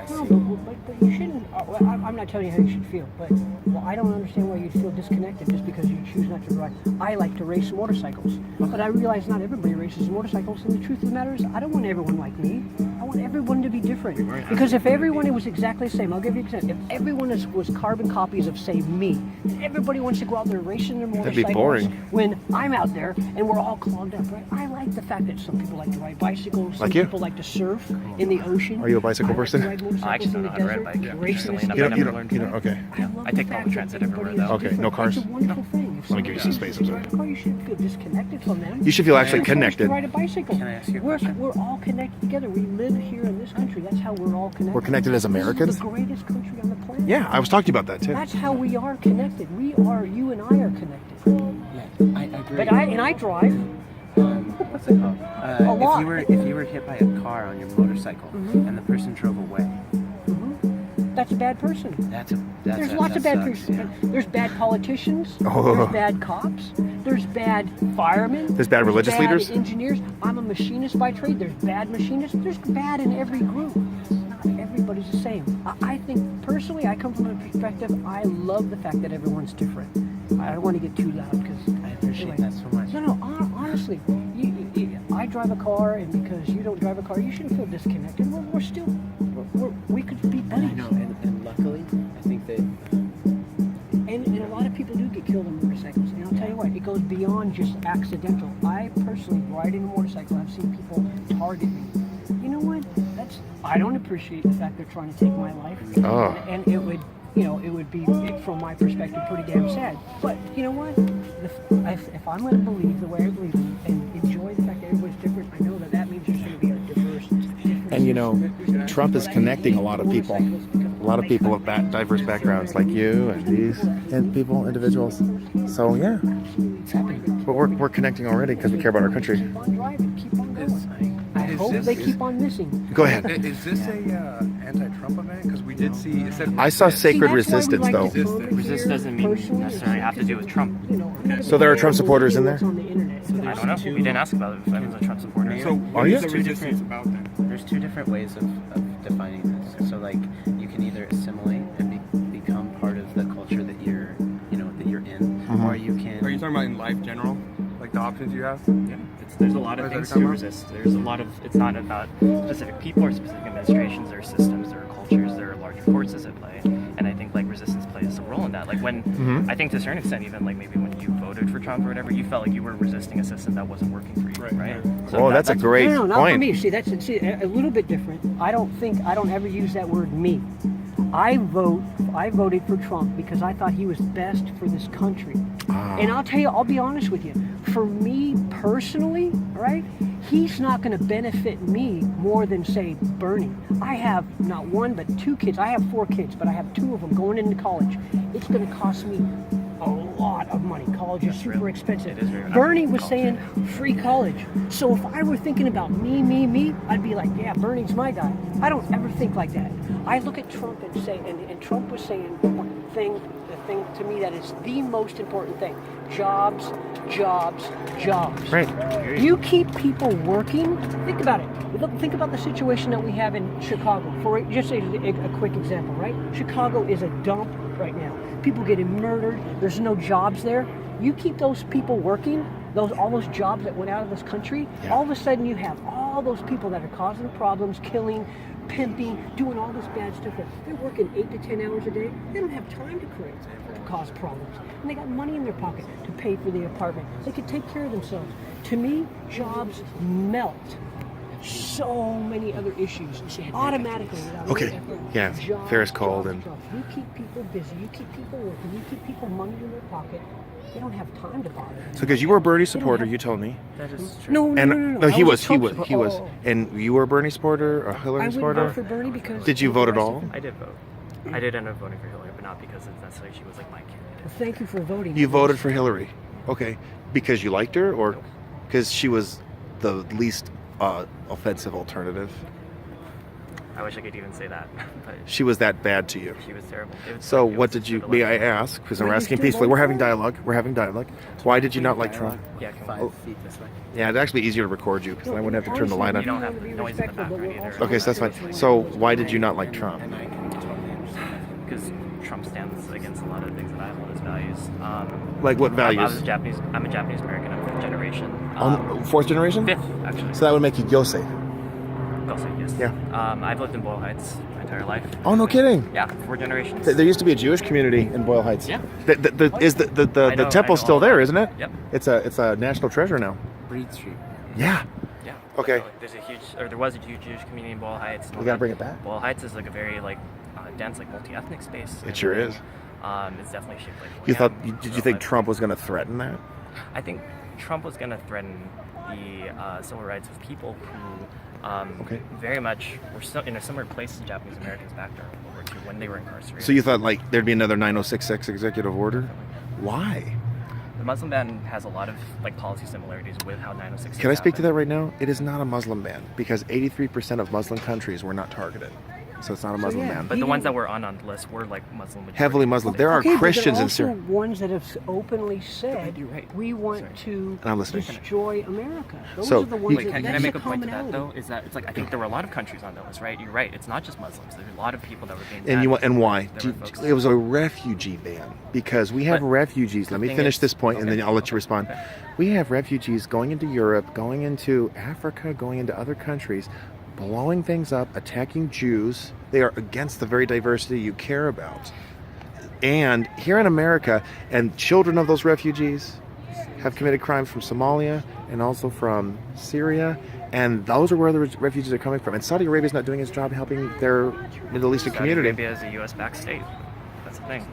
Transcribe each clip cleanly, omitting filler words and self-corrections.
No, but you shouldn't. I'm not telling you how you should feel, but I don't understand why you feel disconnected just because you choose not to drive. I like to race motorcycles, but I realize not everybody races motorcycles, and the truth of the matter is, I don't want everyone like me. I want everyone to be different. Because if everyone was exactly the same, I'll give you an example. If everyone was carbon copies of, say, me, and everybody wants to go out there racing their motorcycles, that'd be boring. When I'm out there and we're all clogged up, right? I like the fact that some people like to ride bicycles, some Like you? people like to surf in the ocean. Are you a bicycle person? I actually don't know how to ride a bike. Recently, and I've You never learned. don't, okay. I take public transit everywhere, though. Okay, no cars? It's a wonderful thing. Let me give you some space, I'm sorry. You shouldn't feel disconnected from them. You should feel actually You're forced connected. to ride a bicycle. Can I ask you a question? We're all connected together. We live here in this country. That's how we're all connected. We're connected as Americans? This is the greatest country on the planet. Yeah, I was talking about that too. That's how we are connected. You and I are connected. Yeah, I agree. But I drive. What's it called? A lot. If you were hit by a car on your motorcycle and the person drove away, That's a bad person. There's Lots of bad sucks, people. yeah. There's bad politicians. Oh. There's bad cops. There's bad firemen. There's bad religious bad leaders. Engineers. I'm a machinist by trade. There's bad machinists. There's bad in every group. Not everybody's the same. I think personally, I come from a perspective. I love the fact that everyone's different. I don't want to get too loud because I appreciate that so much. No, honestly, I drive a car, and because you don't drive a car, you shouldn't feel disconnected. We could be buddies. I know, and luckily, I think that. And a lot of people do get killed on motorcycles. And I'll tell you what, it goes beyond just accidental. I personally, riding a motorcycle, I've seen people target me. You know what? I don't appreciate the fact they're trying to take my life. Oh. And it would, it would be, from my perspective, pretty damn sad. But you know what? If I'm going to believe the way I believe and enjoy the fact that everybody's different, I know that means there's going to be a diverse. And Trump is connecting a lot of people. A lot of people of diverse backgrounds like you and these individuals. So yeah, It's happening. but we're connecting already because we care about our country. Keep on driving. Keep on going. I hope they keep on missing. Go ahead. Is this a anti-Trump event? Because we did see. It said I saw resist. Sacred See, that's why we Resistance like though. to come over Resist here doesn't mean personally, necessarily have to do with Trump. So there are Trump supporters in there? What's on the internet. I don't know. We didn't ask about it if I was a Trump supporter. So Are what you? is the resistance about then? There's two different ways of defining this. So like you can either assimilate and become part of the culture that you're in, or you can. Are you talking about in life general, like the options you have? Yeah, there's a lot of Is that things a to comment? resist. There's a lot of. It's not about specific people or specific administrations. There are systems. There are cultures. There are larger forces at play. And I think like resistance plays a role in that. Like when I think to a certain extent, even like maybe when you voted for Trump or whatever, you felt like you were resisting a system that wasn't working for you, right? So Oh, that's a great No, not for point. me. See, that's a little bit different. I don't ever use that word me. I voted for Trump because I thought he was best for this country. And I'll tell you, I'll be honest with you. For me personally, right, he's not going to benefit me more than, say, Bernie. I have not one, but two kids. I have 4 kids, but I have 2 of them going into college. It's going to cost me a lot of money. College is super expensive. It is very Bernie was saying free college. So if I were thinking about me, I'd be like, yeah, Bernie's my guy. I don't ever think like that. I look at Trump and say, and Trump was saying the thing to me that is the most important thing. Jobs. Right. You keep people working. Think about it. Think about the situation that we have in Chicago. For just a quick example, right? Chicago is a dump right now. People getting murdered. There's no jobs there. You keep those people working, all those jobs that went out of this country, all of a sudden you have all those people that are causing problems, killing, pimping, doing all this bad stuff. They're working 8 to 10 hours a day. They don't have time to cause problems. And they got money in their pocket to pay for the apartment. They could take care of themselves. To me, jobs melt so many other issues automatically. Without Okay. any effort. Yeah. Jobs, Ferris called jobs, and- jobs. You keep people busy. You keep people working. You keep people money in their pocket. They don't have time to bother. So because you were a Bernie supporter, you told me. That is true. No. And I he was. a Trump supporter. And you were a Bernie supporter, a I Hillary wouldn't supporter. vote for Bernie because. Did you vote at all? I did vote. I did end up voting for Hillary, but not because it's necessarily she was like my candidate. Well, thank you for voting. You voted for Hillary. Okay. Because you liked her, or because she was the least offensive alternative? I wish I could even say that, but She was that bad to you. she was terrible. It was So like- it what was did you? sort of May like- I ask? Because we're Were you asking still peacefully. We're having voting dialogue. We're having dialogue. Why did you not like Trump? Yeah, come 5 on. feet this way. Yeah, it'd actually be easier to record you because then I wouldn't have to turn the light You on. don't have the noise in the background either. Okay, so that's fine. So why did you not like Trump? And I can totally understand that. Because Trump stands against a lot of things that I hold as values. Like what I values? was Japanese. I'm a Japanese American. I'm fifth generation. Fourth generation? Fifth, actually. So that would make you Yosei. Gosei, yes. Yeah. I've lived in Boyle Heights my entire life. Oh, no kidding. Yeah, 4 generations. There used to be a Jewish community in Boyle Heights. Yeah. The I know temple's all still there, that. isn't it? Yep. It's a national treasure now. Breed Street. Yeah. Yeah. Okay. So, there's a huge, or there was a huge Jewish community in Boyle Heights. We gotta bring it back. Boyle Heights is like a very dense, like multi-ethnic space. It sure is. It's definitely shaped like. You thought? Hawaii. Did you So, think like, Trump was going to threaten that? I think Trump was going to threaten the civil rights of people who Okay. very much were still in a similar place as Japanese Americans back during World War II when they were incarcerated. So you thought like there'd be another 9066 executive order? Why? The Muslim ban has a lot of like policy similarities with how 906. Can I speak to that right now? It is not a Muslim ban because 83% of Muslim countries were not targeted. So it's not a Muslim yeah. ban. But the ones that were on the list were like Muslim. majority. Heavily Muslim. There are Okay, Christians but in there are Syria. also ones that have openly said You're right. we want Sorry. to And I'm listening. destroy America. Those So, are the ones you- Wait, that can I that's make the a point to that commonality. though? Is that it's like I think there were a lot of countries on the list, right? You're right. It's not just Muslims. There's a lot of people that were being. And you banned. and why? There were folks- It was a refugee ban because we have But refugees. Let the me thing finish is- this point, and okay. then I'll let you respond. Okay. We have refugees going into Europe, going into Africa, going into other countries, blowing things up, attacking Jews. They are against the very diversity you care about. And here in America, and children of those refugees have committed crimes from Somalia and also from Syria. And those are where the refugees are coming from. And Saudi Arabia is not doing its job helping their Middle Eastern Saudi community. Arabia is a U.S. backed state. That's the thing.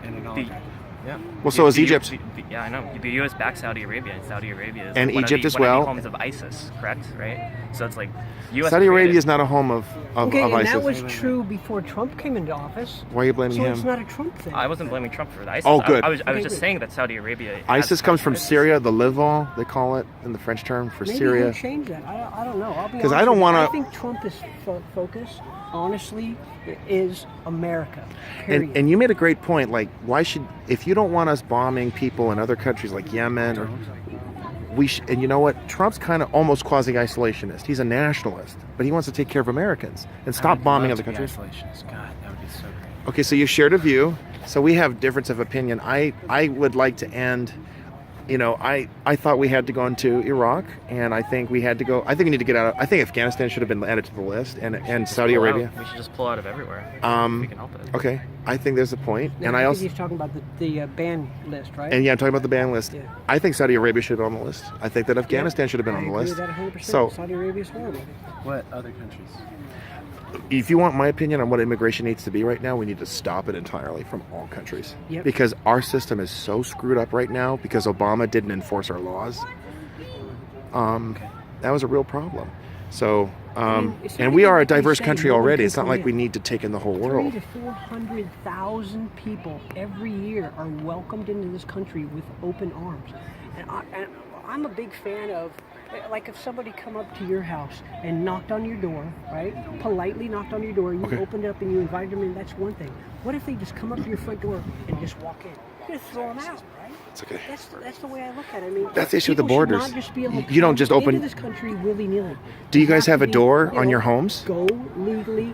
And it all The- yeah. Well, so is Egypt. Yeah, I know. The U.S. backs Saudi Arabia, and Saudi Arabia is And one Egypt of as the, one well. of the homes of ISIS, correct? Right. So it's like U.S. Saudi Arabia created- is not a home of Okay, and ISIS. that was true before Trump came into office. Why are you blaming So him? it's not a Trump thing. I wasn't blaming Trump for the ISIS. Oh, good. I was Okay, just good. saying that Saudi Arabia. has ISIS comes from ISIS. Syria, the Levant, they call it in the French term for Maybe Syria. he'll change that. I don't know. I'll be 'Cause I honest don't with you. wanna- I think Trump is focus, honestly, is America. Period. And you made a great point. Like, why should, if you don't want us bombing people in other countries like Yemen, or and you know what? Trump's kind of almost quasi-isolationist. He's a nationalist, but he wants to take care of Americans and stop bombing other countries. Isolationist. God, that would be so great. Okay, so you shared a view. So we have difference of opinion. I would like to end. You know, I thought we had to go into Iraq, and I think we had to go. I think we need to get out of. I think Afghanistan should have been added to the list, and Saudi Pull out. Arabia. We should just pull out of everywhere. If we can help it. Okay, I think there's a point, Now, and I I think also. he's talking about the ban list, right? And yeah, I'm talking about the ban list. Yeah. I think Saudi Arabia should have been on the list. I think that Afghanistan should have been I on the agree list. with that 100%. So, Saudi Arabia is horrible. What other countries? if you want my opinion on what immigration needs to be right now, we need to stop it entirely from all countries. Yep. Because our system is so screwed up right now because Obama didn't enforce our laws. That was a real problem. So, it's not and we even are a like they diverse say country no one already. can It's not come like in. we need to take in the whole 300,000 world. to 400,000 people every year are welcomed into this country with open arms. And I'm a big fan of, like, if somebody come up to your house and knocked on your door, right? Politely knocked on your door, you Okay. opened it up and you invited them in, that's one thing. What if they just come up to your front door and just walk in? You're gonna throw them out, right? It's okay. That's the way I look at it. I mean, That's the issue with the people should borders. not just be able to You don't come just open- into this country willy-nilly. Do you guys have have to a door be, on your homes? Go legally